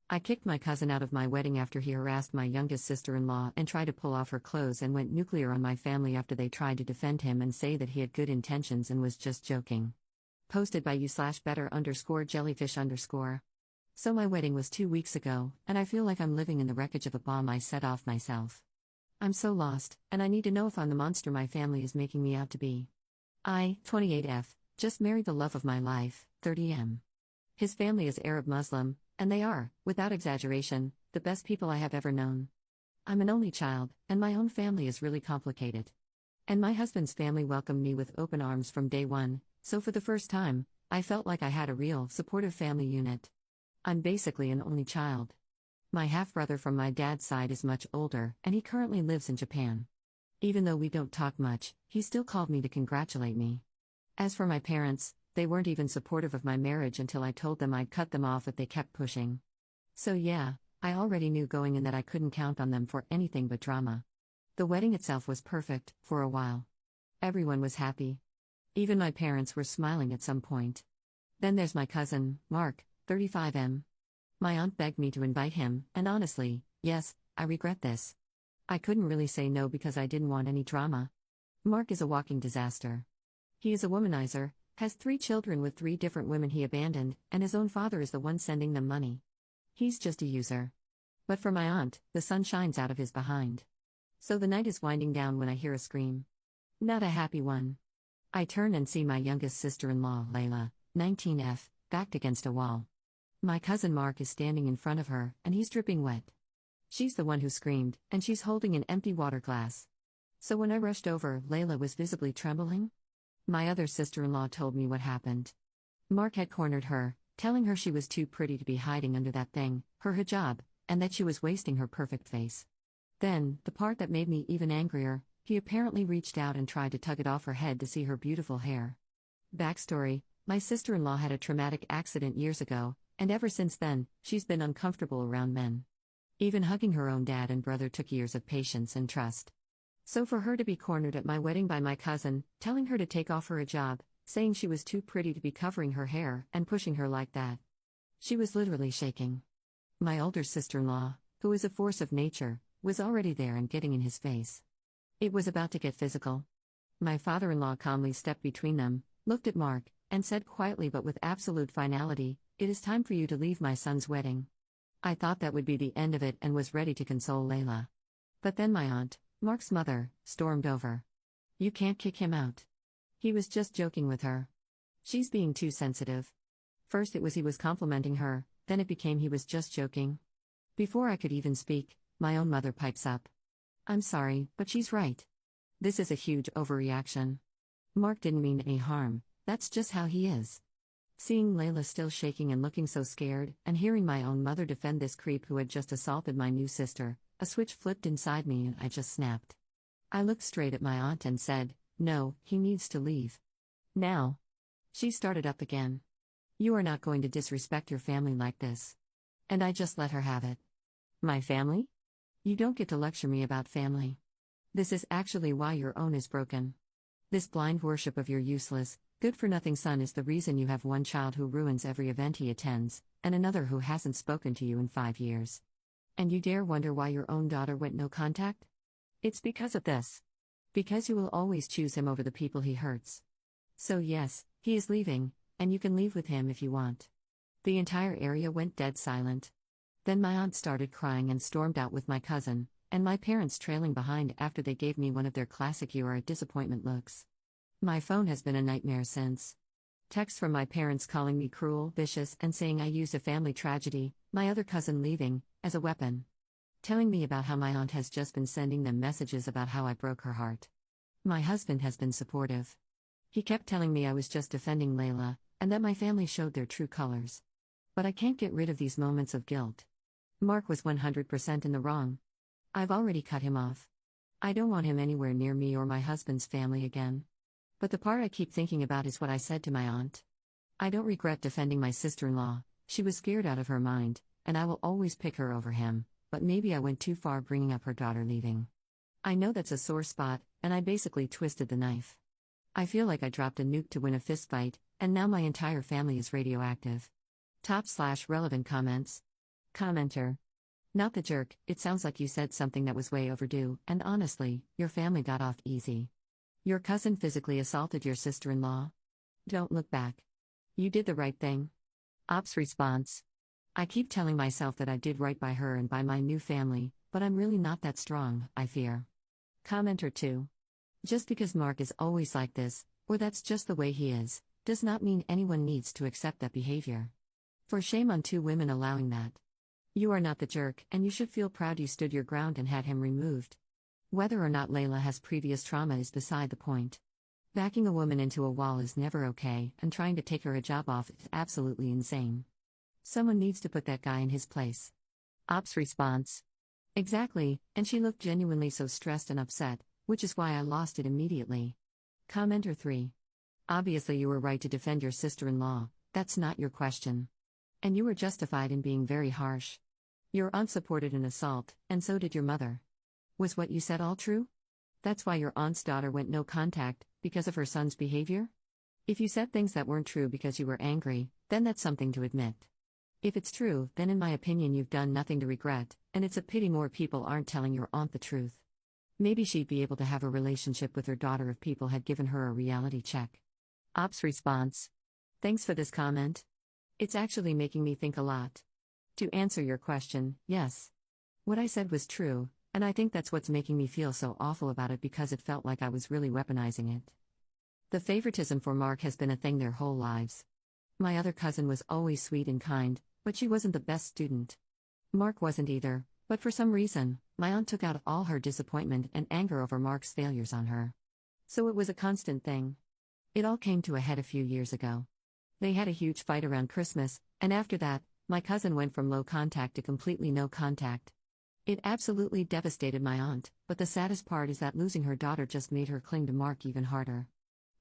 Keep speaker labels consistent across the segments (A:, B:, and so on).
A: I kicked my cousin out of my wedding after he harassed my youngest sister-in-law and tried to pull off her clothes and went nuclear on my family after they tried to defend him and say that he had good intentions and was just joking. Posted by you/better_jellyfish_. So my wedding was 2 weeks ago, and I feel like I'm living in the wreckage of a bomb I set off myself. I'm so lost, and I need to know if I'm the monster my family is making me out to be. I, 28F, just married the love of my life, 30M. His family is Arab Muslim, and they are, without exaggeration, the best people I have ever known. I'm an only child, and my own family is really complicated. And my husband's family welcomed me with open arms from day one, so for the first time, I felt like I had a real, supportive family unit. I'm basically an only child. My half-brother from my dad's side is much older, and he currently lives in Japan. Even though we don't talk much, he still called me to congratulate me. As for my parents, they weren't even supportive of my marriage until I told them I'd cut them off if they kept pushing. So yeah, I already knew going in that I couldn't count on them for anything but drama. The wedding itself was perfect, for a while. Everyone was happy. Even my parents were smiling at some point. Then there's my cousin, Mark, 35M. My aunt begged me to invite him, and honestly, yes, I regret this. I couldn't really say no because I didn't want any drama. Mark is a walking disaster. He is a womanizer, has 3 children with 3 different women he abandoned, and his own father is the one sending them money. He's just a user. But for my aunt, the sun shines out of his behind. So the night is winding down when I hear a scream. Not a happy one. I turn and see my youngest sister-in-law, Layla, 19F, backed against a wall. My cousin Mark is standing in front of her, and he's dripping wet. She's the one who screamed, and she's holding an empty water glass. So when I rushed over, Layla was visibly trembling. My other sister-in-law told me what happened. Mark had cornered her, telling her she was too pretty to be hiding under that thing, her hijab, and that she was wasting her perfect face. Then, the part that made me even angrier, he apparently reached out and tried to tug it off her head to see her beautiful hair. Backstory: my sister-in-law had a traumatic accident years ago, and ever since then, she's been uncomfortable around men. Even hugging her own dad and brother took years of patience and trust. So for her to be cornered at my wedding by my cousin, telling her to take off her hijab, saying she was too pretty to be covering her hair, and pushing her like that. She was literally shaking. My older sister-in-law, who is a force of nature, was already there and getting in his face. It was about to get physical. My father-in-law calmly stepped between them, looked at Mark, and said quietly but with absolute finality, "It is time for you to leave my son's wedding." I thought that would be the end of it and was ready to console Layla. But then my aunt, Mark's mother, stormed over. "You can't kick him out. He was just joking with her. She's being too sensitive." First it was he was complimenting her, then it became he was just joking. Before I could even speak, my own mother pipes up. "I'm sorry, but she's right. This is a huge overreaction. Mark didn't mean any harm, that's just how he is." Seeing Layla still shaking and looking so scared, and hearing my own mother defend this creep who had just assaulted my new sister, a switch flipped inside me and I just snapped. I looked straight at my aunt and said, "No, he needs to leave. Now." She started up again. "You are not going to disrespect your family like this." And I just let her have it. "My family? You don't get to lecture me about family. This is actually why your own is broken. This blind worship of your useless, good-for-nothing son is the reason you have one child who ruins every event he attends, and another who hasn't spoken to you in 5 years. And you dare wonder why your own daughter went no contact? It's because of this. Because you will always choose him over the people he hurts. So yes, he is leaving, and you can leave with him if you want." The entire area went dead silent. Then my aunt started crying and stormed out with my cousin, and my parents trailing behind after they gave me one of their classic "you are a disappointment" looks. My phone has been a nightmare since. Texts from my parents calling me cruel, vicious, and saying I used a family tragedy, my other cousin leaving, as a weapon. Telling me about how my aunt has just been sending them messages about how I broke her heart. My husband has been supportive. He kept telling me I was just defending Layla, and that my family showed their true colors. But I can't get rid of these moments of guilt. Mark was 100% in the wrong. I've already cut him off. I don't want him anywhere near me or my husband's family again. But the part I keep thinking about is what I said to my aunt. I don't regret defending my sister-in-law, she was scared out of her mind, and I will always pick her over him, but maybe I went too far bringing up her daughter leaving. I know that's a sore spot, and I basically twisted the knife. I feel like I dropped a nuke to win a fistfight, and now my entire family is radioactive. Top/relevant comments. Commenter. Not the jerk, it sounds like you said something that was way overdue, and honestly, your family got off easy. Your cousin physically assaulted your sister-in-law. Don't look back. You did the right thing. Ops response. I keep telling myself that I did right by her and by my new family, but I'm really not that strong, I fear. Commenter 2. Just because Mark is always like this, or that's just the way he is, does not mean anyone needs to accept that behavior. For shame on two women allowing that. You are not the jerk, and you should feel proud you stood your ground and had him removed. Whether or not Layla has previous trauma is beside the point. Backing a woman into a wall is never okay, and trying to take her a job off is absolutely insane. Someone needs to put that guy in his place. Ops response. Exactly, and she looked genuinely so stressed and upset, which is why I lost it immediately. Commenter 3. Obviously you were right to defend your sister-in-law, that's not your question. And you were justified in being very harsh. Your aunt supported an assault, and so did your mother. Was what you said all true? That's why your aunt's daughter went no contact, because of her son's behavior? If you said things that weren't true because you were angry, then that's something to admit. If it's true, then in my opinion you've done nothing to regret, and it's a pity more people aren't telling your aunt the truth. Maybe she'd be able to have a relationship with her daughter if people had given her a reality check. Ops response. Thanks for this comment. It's actually making me think a lot. To answer your question, yes. What I said was true, and I think that's what's making me feel so awful about it because it felt like I was really weaponizing it. The favoritism for Mark has been a thing their whole lives. My other cousin was always sweet and kind, but she wasn't the best student. Mark wasn't either, but for some reason, my aunt took out all her disappointment and anger over Mark's failures on her. So it was a constant thing. It all came to a head a few years ago. They had a huge fight around Christmas, and after that, my cousin went from low contact to completely no contact. It absolutely devastated my aunt, but the saddest part is that losing her daughter just made her cling to Mark even harder.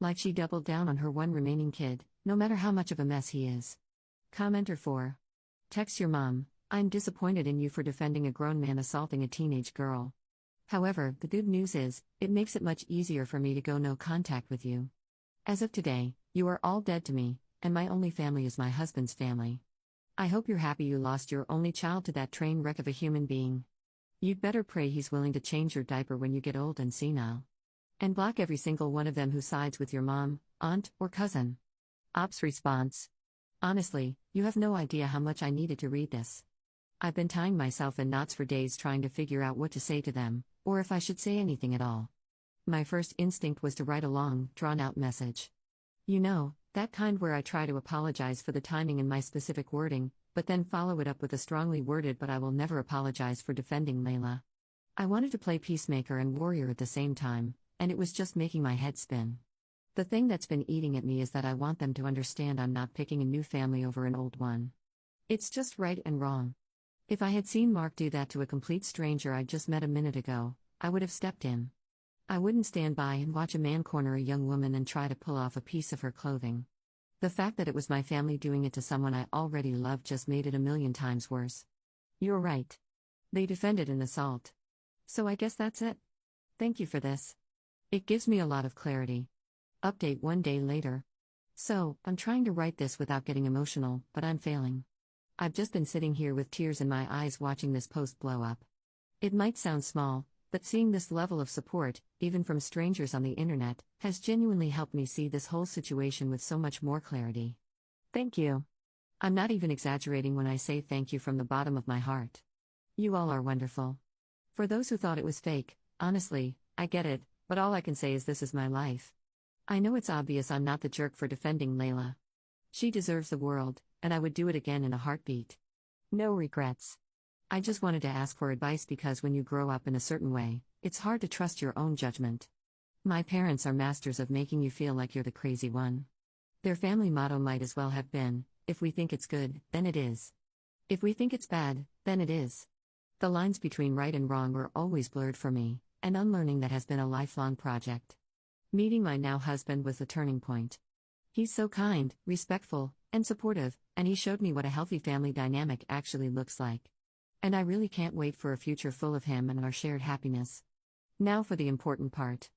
A: Like she doubled down on her one remaining kid, no matter how much of a mess he is. Commenter 4. Text your mom, I'm disappointed in you for defending a grown man assaulting a teenage girl. However, the good news is, it makes it much easier for me to go no contact with you. As of today, you are all dead to me, and my only family is my husband's family. I hope you're happy you lost your only child to that train wreck of a human being. You'd better pray he's willing to change your diaper when you get old and senile. And block every single one of them who sides with your mom, aunt, or cousin. Ops response. Honestly, you have no idea how much I needed to read this. I've been tying myself in knots for days trying to figure out what to say to them, or if I should say anything at all. My first instinct was to write a long, drawn-out message. You know, that kind where I try to apologize for the timing and my specific wording, but then follow it up with a strongly worded but I will never apologize for defending Layla. I wanted to play peacemaker and warrior at the same time, and it was just making my head spin. The thing that's been eating at me is that I want them to understand I'm not picking a new family over an old one. It's just right and wrong. If I had seen Mark do that to a complete stranger I just met a minute ago, I would have stepped in. I wouldn't stand by and watch a man corner a young woman and try to pull off a piece of her clothing. The fact that it was my family doing it to someone I already loved just made it a million times worse. You're right. They defended an assault. So I guess that's it. Thank you for this. It gives me a lot of clarity. Update 1 day later. So, I'm trying to write this without getting emotional, but I'm failing. I've just been sitting here with tears in my eyes watching this post blow up. It might sound small, but seeing this level of support, even from strangers on the internet, has genuinely helped me see this whole situation with so much more clarity. Thank you. I'm not even exaggerating when I say thank you from the bottom of my heart. You all are wonderful. For those who thought it was fake, honestly, I get it, but all I can say is this is my life. I know it's obvious I'm not the jerk for defending Layla. She deserves the world, and I would do it again in a heartbeat. No regrets. I just wanted to ask for advice because when you grow up in a certain way, it's hard to trust your own judgment. My parents are masters of making you feel like you're the crazy one. Their family motto might as well have been, if we think it's good, then it is. If we think it's bad, then it is. The lines between right and wrong were always blurred for me, and unlearning that has been a lifelong project. Meeting my now husband was the turning point. He's so kind, respectful, and supportive, and he showed me what a healthy family dynamic actually looks like. And I really can't wait for a future full of him and our shared happiness. Now for the important part.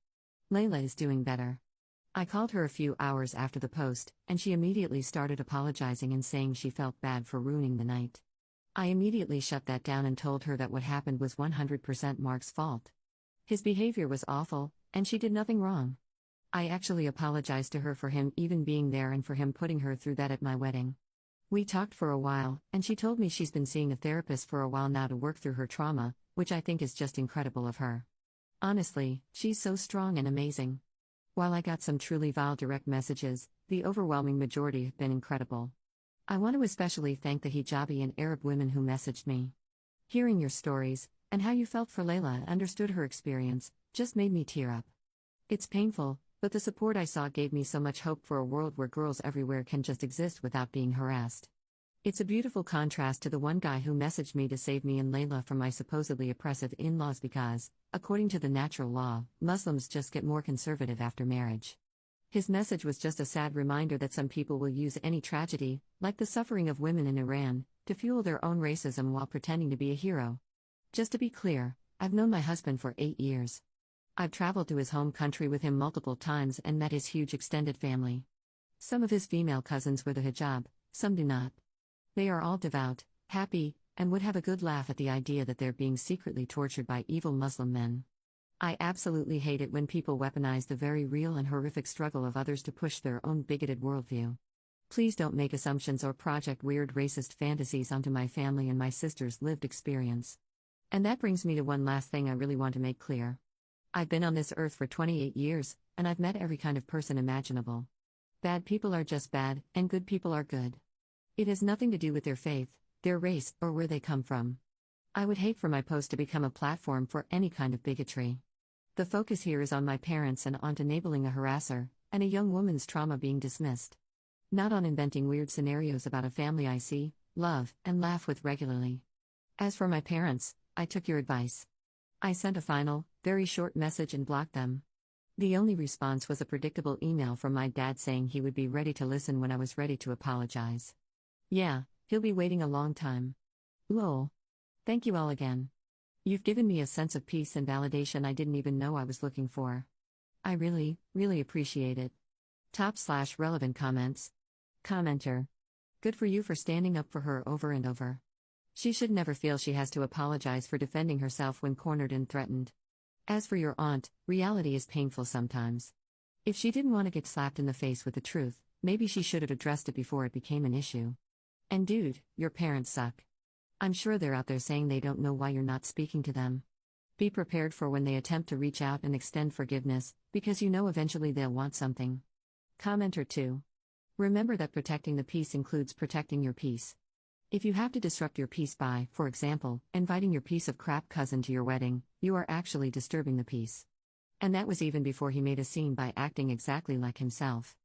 A: Layla is doing better. I called her a few hours after the post, and she immediately started apologizing and saying she felt bad for ruining the night. I immediately shut that down and told her that what happened was 100% Mark's fault. His behavior was awful, and she did nothing wrong. I actually apologized to her for him even being there and for him putting her through that at my wedding. We talked for a while, and she told me she's been seeing a therapist for a while now to work through her trauma, which I think is just incredible of her. Honestly, she's so strong and amazing. While I got some truly vile direct messages, the overwhelming majority have been incredible. I want to especially thank the hijabi and Arab women who messaged me. Hearing your stories, and how you felt for Layla and understood her experience, just made me tear up. It's painful, but the support I saw gave me so much hope for a world where girls everywhere can just exist without being harassed. It's a beautiful contrast to the one guy who messaged me to save me and Layla from my supposedly oppressive in-laws because, according to the natural law, Muslims just get more conservative after marriage. His message was just a sad reminder that some people will use any tragedy, like the suffering of women in Iran, to fuel their own racism while pretending to be a hero. Just to be clear, I've known my husband for 8 years. I've traveled to his home country with him multiple times and met his huge extended family. Some of his female cousins wear the hijab, some do not. They are all devout, happy, and would have a good laugh at the idea that they're being secretly tortured by evil Muslim men. I absolutely hate it when people weaponize the very real and horrific struggle of others to push their own bigoted worldview. Please don't make assumptions or project weird racist fantasies onto my family and my sister's lived experience. And that brings me to one last thing I really want to make clear. I've been on this earth for 28 years, and I've met every kind of person imaginable. Bad people are just bad, and good people are good. It has nothing to do with their faith, their race, or where they come from. I would hate for my post to become a platform for any kind of bigotry. The focus here is on my parents and on enabling a harasser, and a young woman's trauma being dismissed. Not on inventing weird scenarios about a family I see, love, and laugh with regularly. As for my parents, I took your advice. I sent a final, very short message and blocked them. The only response was a predictable email from my dad saying he would be ready to listen when I was ready to apologize. Yeah, he'll be waiting a long time. Lol. Thank you all again. You've given me a sense of peace and validation I didn't even know I was looking for. I really, really appreciate it. Top/relevant comments. Commenter. Good for you for standing up for her over and over. She should never feel she has to apologize for defending herself when cornered and threatened. As for your aunt, reality is painful sometimes. If she didn't want to get slapped in the face with the truth, maybe she should have addressed it before it became an issue. And dude, your parents suck. I'm sure they're out there saying they don't know why you're not speaking to them. Be prepared for when they attempt to reach out and extend forgiveness, because you know eventually they'll want something. Commenter 2. Remember that protecting the peace includes protecting your peace. If you have to disrupt your peace by, for example, inviting your piece of crap cousin to your wedding, you are actually disturbing the peace. And that was even before he made a scene by acting exactly like himself.